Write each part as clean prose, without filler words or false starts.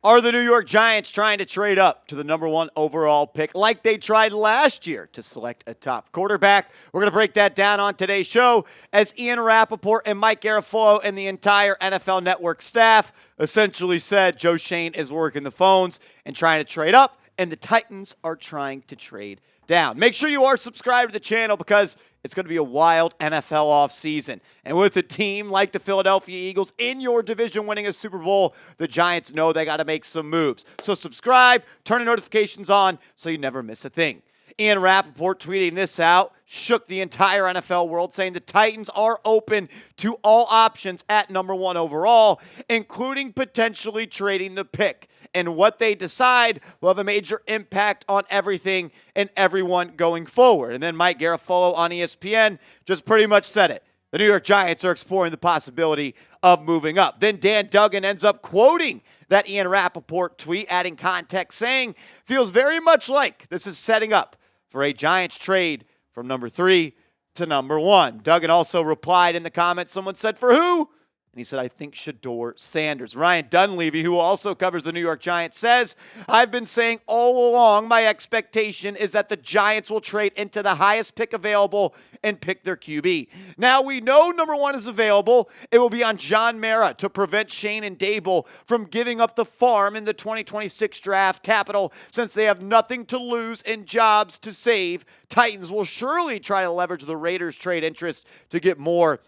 Are the New York Giants trying to trade up to the number one overall pick like they tried last year to select a top quarterback? We're going to break that down on today's show as Ian Rapoport and Mike Garafolo and the entire NFL Network staff essentially said Joe Schoen is working the phones and trying to trade up, and the Titans are trying to trade down. Make sure you are subscribed to the channel because it's going to be a wild NFL offseason. And with a team like the Philadelphia Eagles in your division winning a Super Bowl, the Giants know they got to make some moves. So subscribe, turn the notifications on so you never miss a thing. Ian Rapoport tweeting this out shook the entire NFL world, saying the Titans are open to all options at number one overall, including potentially trading the pick. And what they decide will have a major impact on everything and everyone going forward. And then Mike Garafolo on ESPN just pretty much said it. The New York Giants are exploring the possibility of moving up. Then Dan Duggan ends up quoting that Ian Rapoport tweet, adding context, saying, feels very much like this is setting up for a Giants trade from number 3 to number 1. Duggan also replied in the comments, someone said, for who? And he said, I think Shedeur Sanders. Ryan Dunleavy, who also covers the New York Giants, says, I've been saying all along my expectation is that the Giants will trade into the highest pick available and pick their QB. Now we know number 1 is available. It will be on John Mara to prevent Shane and Dable from giving up the farm in the 2026 draft capital. Since they have nothing to lose and jobs to save, Titans will surely try to leverage the Raiders' trade interest to get more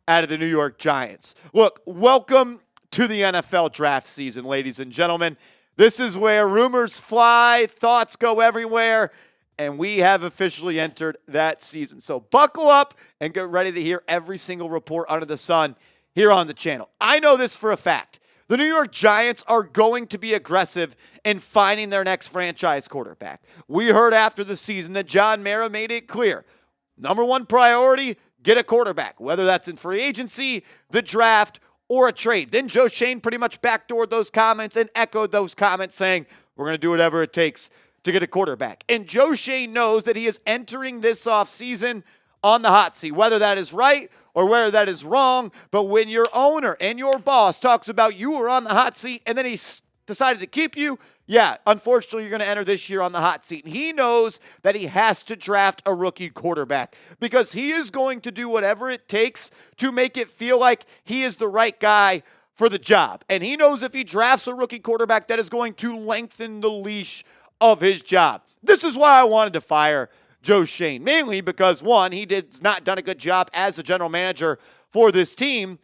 out of the New York Giants. Look, welcome to the NFL draft season, ladies and gentlemen. This is where rumors fly, thoughts go everywhere, and we have officially entered that season. So buckle up and get ready to hear every single report under the sun here on the channel. I know this for a fact. The New York Giants are going to be aggressive in finding their next franchise quarterback. We heard after the season that John Mara made it clear. Number 1 priority, get a quarterback, whether that's in free agency, the draft, or a trade. Then Joe Schoen pretty much backdoored those comments and echoed those comments saying, we're going to do whatever it takes to get a quarterback. And Joe Schoen knows that he is entering this offseason on the hot seat, whether that is right or whether that is wrong. But when your owner and your boss talks about you are on the hot seat and then he decided to keep you, yeah, unfortunately, you're going to enter this year on the hot seat. And he knows that he has to draft a rookie quarterback because he is going to do whatever it takes to make it feel like he is the right guy for the job. And he knows if he drafts a rookie quarterback, that is going to lengthen the leash of his job. This is why I wanted to fire Joe Schoen, mainly because, one, he has not done a good job as the general manager for this team.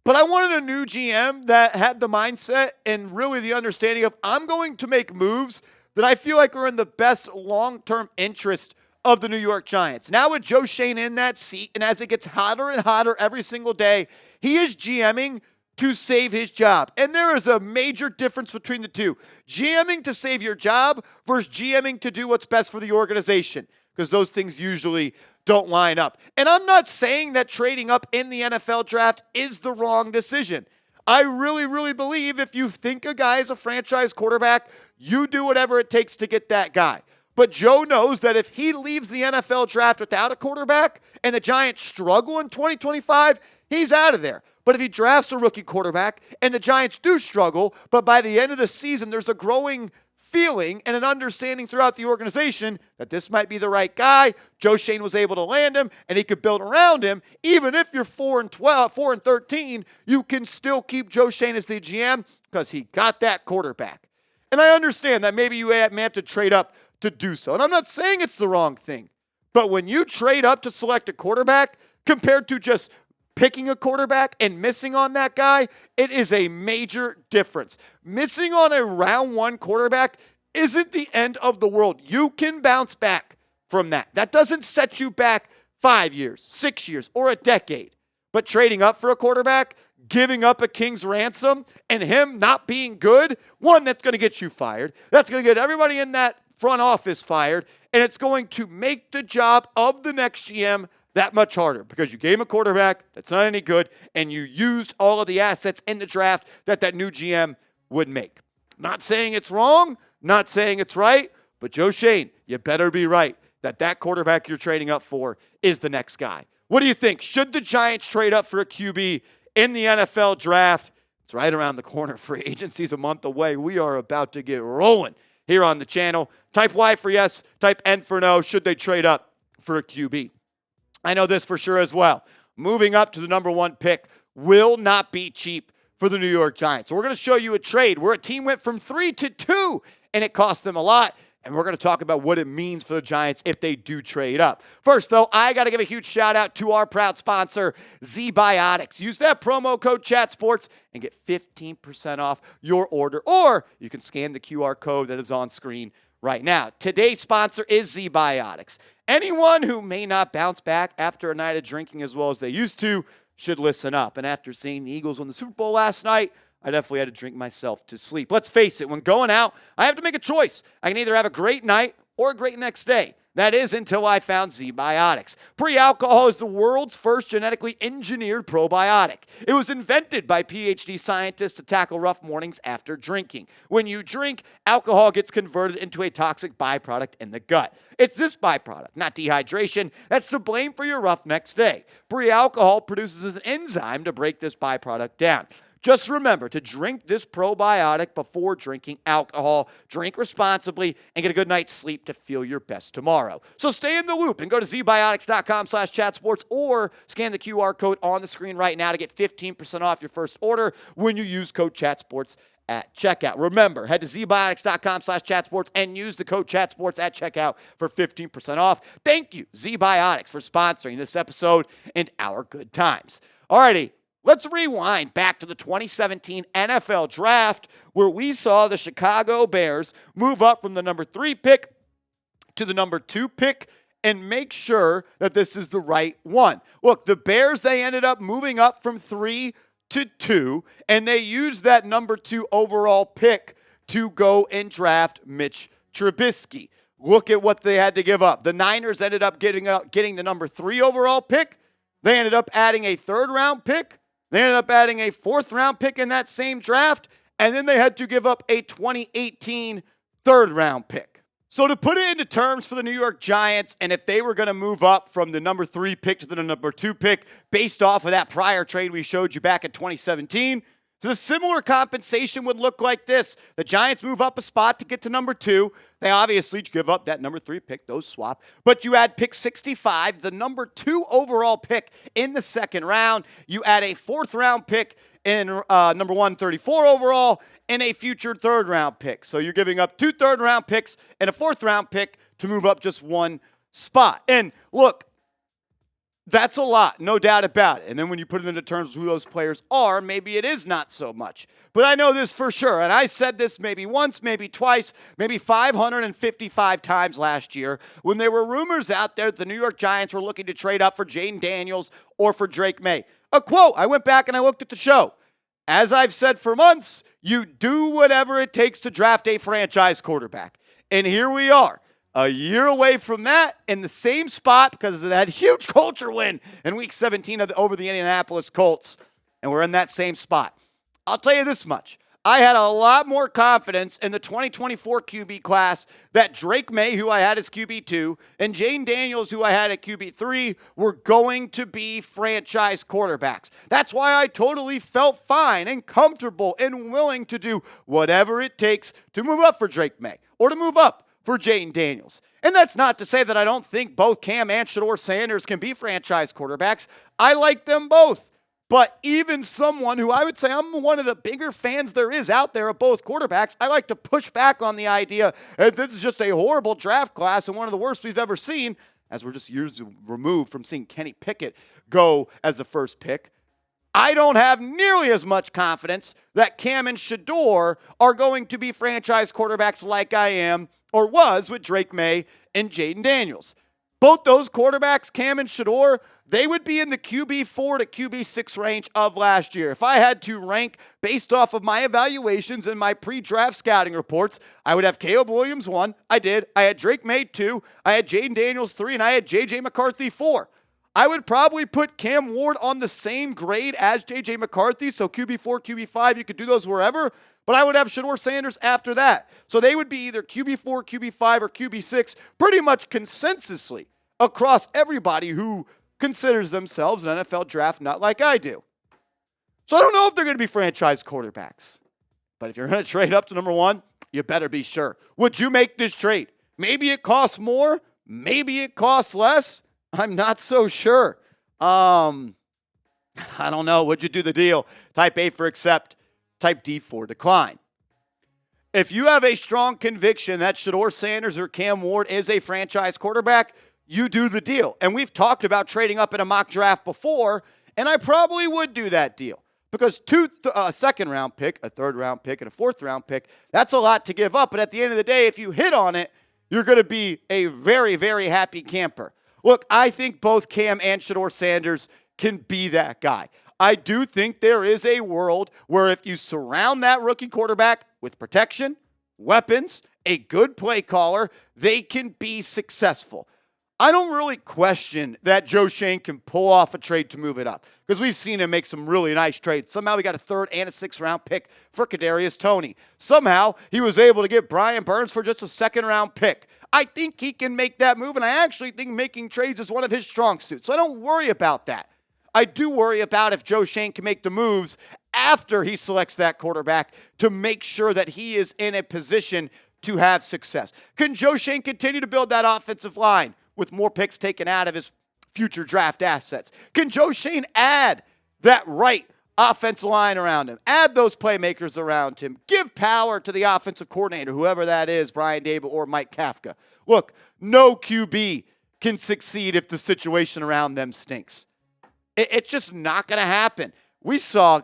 But I wanted a new GM that had the mindset and really the understanding of I'm going to make moves that I feel like are in the best long-term interest of the New York Giants. Now with Joe Schoen in that seat, and as it gets hotter and hotter every single day, he is GMing to save his job. And there is a major difference between the two. GMing to save your job versus GMing to do what's best for the organization, because those things usually don't line up. And I'm not saying that trading up in the NFL draft is the wrong decision. I really, really believe if you think a guy is a franchise quarterback, you do whatever it takes to get that guy. But Joe knows that if he leaves the NFL draft without a quarterback and the Giants struggle in 2025, he's out of there. But if he drafts a rookie quarterback and the Giants do struggle, but by the end of the season, there's a growing feeling and an understanding throughout the organization that this might be the right guy. Joe Schoen was able to land him and he could build around him. Even if you're 4-13, you can still keep Joe Schoen as the GM because he got that quarterback. And I understand that maybe you may have to trade up to do so. And I'm not saying it's the wrong thing. But when you trade up to select a quarterback compared to just picking a quarterback and missing on that guy, it is a major difference. Missing on a round 1 quarterback isn't the end of the world. You can bounce back from that. That doesn't set you back 5 years, 6 years, or a decade. But trading up for a quarterback, giving up a king's ransom, and him not being good, one, that's going to get you fired. That's going to get everybody in that front office fired, and it's going to make the job of the next GM that much harder because you gave him a quarterback that's not any good and you used all of the assets in the draft that new GM would make. Not saying it's wrong, not saying it's right, but Joe Schoen, you better be right that quarterback you're trading up for is the next guy. What do you think? Should the Giants trade up for a QB in the NFL draft? It's right around the corner. Free agency's a month away. We are about to get rolling here on the channel. Type Y for yes, type N for no. Should they trade up for a QB? I know this for sure as well. Moving up to the number 1 pick will not be cheap for the New York Giants. So we're going to show you a trade where a team went from 3 to 2, and it cost them a lot. And we're going to talk about what it means for the Giants if they do trade up. First, though, I got to give a huge shout out to our proud sponsor, ZBiotics. Use that promo code ChatSports and get 15% off your order, or you can scan the QR code that is on screen right now. Today's sponsor is ZBiotics. Anyone who may not bounce back after a night of drinking as well as they used to should listen up. And after seeing the Eagles win the Super Bowl last night, I definitely had to drink myself to sleep. Let's face it, when going out, I have to make a choice. I can either have a great night or a great next day. That is until I found ZBiotics. Pre-alcohol is the world's first genetically engineered probiotic. It was invented by PhD scientists to tackle rough mornings after drinking. When you drink, alcohol gets converted into a toxic byproduct in the gut. It's this byproduct, not dehydration, that's to blame for your rough next day. Pre-alcohol produces an enzyme to break this byproduct down. Just remember to drink this probiotic before drinking alcohol. Drink responsibly and get a good night's sleep to feel your best tomorrow. So stay in the loop and go to zbiotics.com/chatsports or scan the QR code on the screen right now to get 15% off your first order when you use code ChatSports at checkout. Remember, head to zbiotics.com/chatsports and use the code ChatSports at checkout for 15% off. Thank you, ZBiotics, for sponsoring this episode and our good times. Alrighty. Let's rewind back to the 2017 NFL Draft, where we saw the Chicago Bears move up from the number 3 pick to the number 2 pick and make sure that this is the right one. Look, the Bears, they ended up moving up from 3 to 2, and they used that number 2 overall pick to go and draft Mitch Trubisky. Look at what they had to give up. The Niners ended up getting the number 3 overall pick. They ended up adding a 3rd-round pick. They ended up adding a 4th-round pick in that same draft, and then they had to give up a 2018 3rd-round pick. So to put it into terms for the New York Giants, and if they were going to move up from the number 3 pick to the number 2 pick based off of that prior trade we showed you back in 2017, so the similar compensation would look like this. The Giants move up a spot to get to number 2. They obviously give up that number 3 pick, those swap. But you add pick 65, the number 2 overall pick in the 2nd round. You add a 4th-round pick in number 134 overall and a future 3rd-round pick. So you're giving up 2 3rd-round picks and a 4th-round pick to move up just 1 spot. And look, that's a lot, no doubt about it. And then when you put it into terms of who those players are, maybe it is not so much. But I know this for sure, and I said this maybe once, maybe twice, maybe 555 times last year when there were rumors out there that the New York Giants were looking to trade up for Jaden Daniels or for Drake May. A quote, I went back and I looked at the show. As I've said for months, you do whatever it takes to draft a franchise quarterback. And here we are. A year away from that in the same spot because of that huge culture win in Week 17 over the Indianapolis Colts. And we're in that same spot. I'll tell you this much. I had a lot more confidence in the 2024 QB class that Drake May, who I had as QB2, and Jaden Daniels, who I had at QB3, were going to be franchise quarterbacks. That's why I totally felt fine and comfortable and willing to do whatever it takes to move up for Drake May or to move up for Jaden Daniels. And that's not to say that I don't think both Cam and Shedeur Sanders can be franchise quarterbacks. I like them both. But even someone who I would say I'm one of the bigger fans there is out there of both quarterbacks, I like to push back on the idea that this is just a horrible draft class and one of the worst we've ever seen, as we're just years removed from seeing Kenny Pickett go as the first pick. I don't have nearly as much confidence that Cam and Shedeur are going to be franchise quarterbacks like I am or was with Drake May and Jaden Daniels. Both those quarterbacks, Cam and Shedeur, they would be in the QB4 to QB6 range of last year. If I had to rank based off of my evaluations and my pre-draft scouting reports, I would have Caleb Williams 1. I did. I had Drake May 2. I had Jaden Daniels 3. And I had J.J. McCarthy 4. I would probably put Cam Ward on the same grade as J.J. McCarthy. So QB4, QB5, you could do those wherever. But I would have Shedeur Sanders after that. So they would be either QB4, QB5, or QB6 pretty much consensusly across everybody who considers themselves an NFL draft nut like I do. So I don't know if they're going to be franchise quarterbacks. But if you're going to trade up to number one, you better be sure. Would you make this trade? Maybe it costs more. Maybe it costs less. I'm not so sure. I don't know. Would you do the deal? Type A for accept. Type D for decline. If you have a strong conviction that Shedeur Sanders or Cam Ward is a franchise quarterback, you do the deal. And we've talked about trading up in a mock draft before, and I probably would do that deal. Because a second-round pick, a third-round pick, and a fourth-round pick, that's a lot to give up. But at the end of the day, if you hit on it, you're going to be a very, very happy camper. Look, I think both Cam and Shedeur Sanders can be that guy. I do think there is a world where if you surround that rookie quarterback with protection, weapons, a good play caller, they can be successful. I don't really question that Joe Schoen can pull off a trade to move it up because we've seen him make some really nice trades. Somehow we got a third and a sixth-round pick for Kadarius Toney. Somehow he was able to get Brian Burns for just a second-round pick. I think he can make that move, and I actually think making trades is one of his strong suits. So I don't worry about that. I do worry about if Joe Schoen can make the moves after he selects that quarterback to make sure that he is in a position to have success. Can Joe Schoen continue to build that offensive line with more picks taken out of his future draft assets? Can Joe Schoen add that right offensive line around him? Add those playmakers around him. Give power to the offensive coordinator, whoever that is, Brian Daboll or Mike Kafka. Look, no QB can succeed if the situation around them stinks. It's just not going to happen. We saw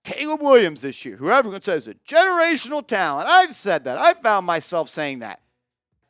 Caleb Williams this year, who everyone says is a generational talent. I've said that. I found myself saying that.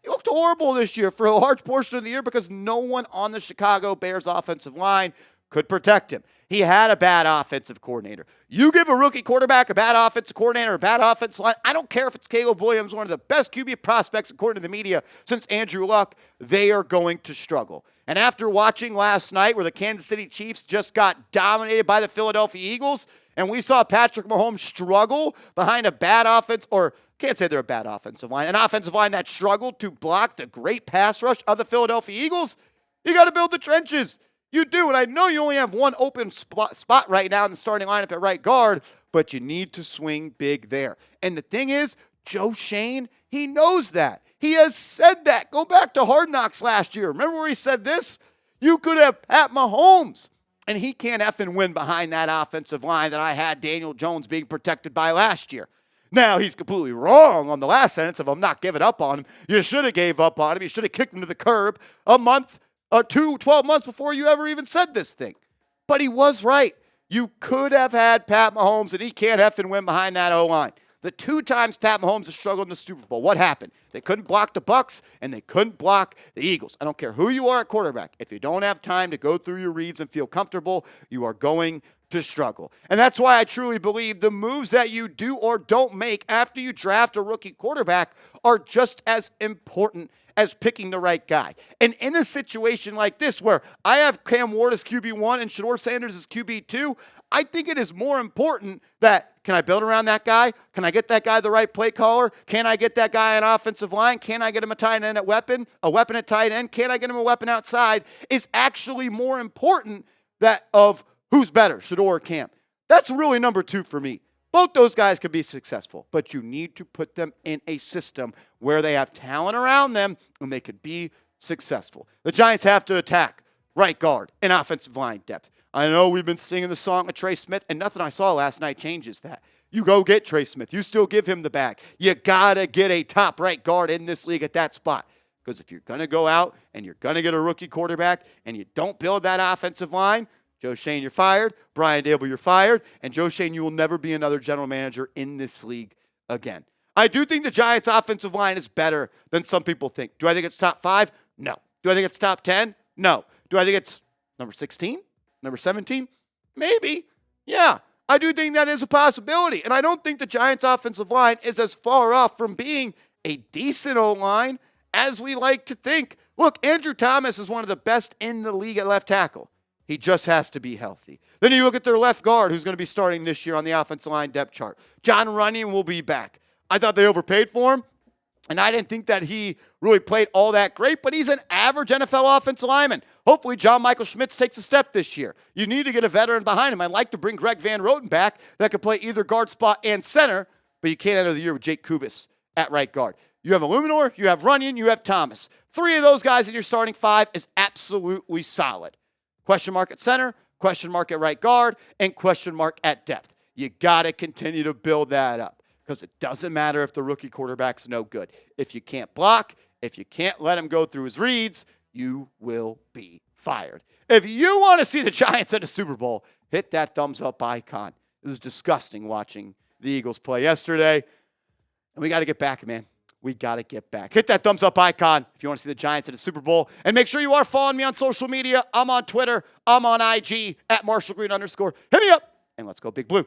He looked horrible this year for a large portion of the year because no one on the Chicago Bears offensive line could protect him. He had a bad offensive coordinator. You give a rookie quarterback a bad offensive coordinator, a bad offensive line, I don't care if it's Caleb Williams, one of the best QB prospects according to the media since Andrew Luck, they are going to struggle. And after watching last night where the Kansas City Chiefs just got dominated by the Philadelphia Eagles, and we saw Patrick Mahomes struggle behind a bad offense, or can't say they're a bad offensive line, an offensive line that struggled to block the great pass rush of the Philadelphia Eagles, you got to build the trenches. You do, and I know you only have one open spot right now in the starting lineup at right guard, but you need to swing big there. And the thing is, Joe Schoen, he knows that. He has said that. Go back to Hard Knocks last year. Remember where he said this? You could have Pat Mahomes, and he can't effing win behind that offensive line that I had Daniel Jones being protected by last year. Now, he's completely wrong on the last sentence of I'm not giving up on him. You should have gave up on him. You should have kicked him to the curb a month, 12 months before you ever even said this thing. But he was right. You could have had Pat Mahomes, and he can't effing win behind that O-line. The two times Pat Mahomes has struggled in the Super Bowl, what happened? They couldn't block the Bucs, and they couldn't block the Eagles. I don't care who you are at quarterback. If you don't have time to go through your reads and feel comfortable, you are going to struggle. And that's why I truly believe the moves that you do or don't make after you draft a rookie quarterback are just as important as picking the right guy. And in a situation like this where I have Cam Ward as QB1 and Shedeur Sanders as QB2, I think it is more important that can I build around that guy? Can I get that guy the right play caller? Can I get that guy an offensive line? Can I get him a tight end at weapon? A weapon at tight end? Can I get him a weapon outside? Is actually more important that of who's better, Shedeur or Cam. That's really number two for me. Both those guys could be successful, but you need to put them in a system where they have talent around them and they could be successful. The Giants have to attack right guard and offensive line depth. I know we've been singing the song of Trey Smith, and nothing I saw last night changes that. You go get Trey Smith. You still give him the bag. You got to get a top right guard in this league at that spot. Because if you're going to go out and you're going to get a rookie quarterback and you don't build that offensive line, Joe Schoen, you're fired. Brian Daboll, you're fired. And Joe Schoen, you will never be another general manager in this league again. I do think the Giants' offensive line is better than some people think. Do I think it's top 5? No. Do I think it's top 10? No. Do I think it's number 16? Number 17? Maybe. Yeah, I do think that is a possibility. And I don't think the Giants' offensive line is as far off from being a decent O-line as we like to think. Look, Andrew Thomas is one of the best in the league at left tackle. He just has to be healthy. Then you look at their left guard, who's going to be starting this year on the offensive line depth chart. John Runyon will be back. I thought they overpaid for him, and I didn't think that he really played all that great, but he's an average NFL offensive lineman. Hopefully, John Michael Schmitz takes a step this year. You need to get a veteran behind him. I'd like to bring Greg Van Roten back that could play either guard spot and center, but you can't enter the year with Jake Kubis at right guard. You have Illuminor, you have Runyon, you have Thomas. 3 of those guys in your starting 5 is absolutely solid. Question mark at center, question mark at right guard, and question mark at depth. You got to continue to build that up because it doesn't matter if the rookie quarterback's no good. If you can't block, if you can't let him go through his reads, you will be fired. If you want to see the Giants at a Super Bowl, hit that thumbs up icon. It was disgusting watching the Eagles play yesterday. And we got to get back, man. We got to get back. Hit that thumbs up icon if you want to see the Giants at a Super Bowl. And make sure you are following me on social media. I'm on Twitter. I'm on IG at @MarshallGreen_. Hit me up, and let's go Big Blue.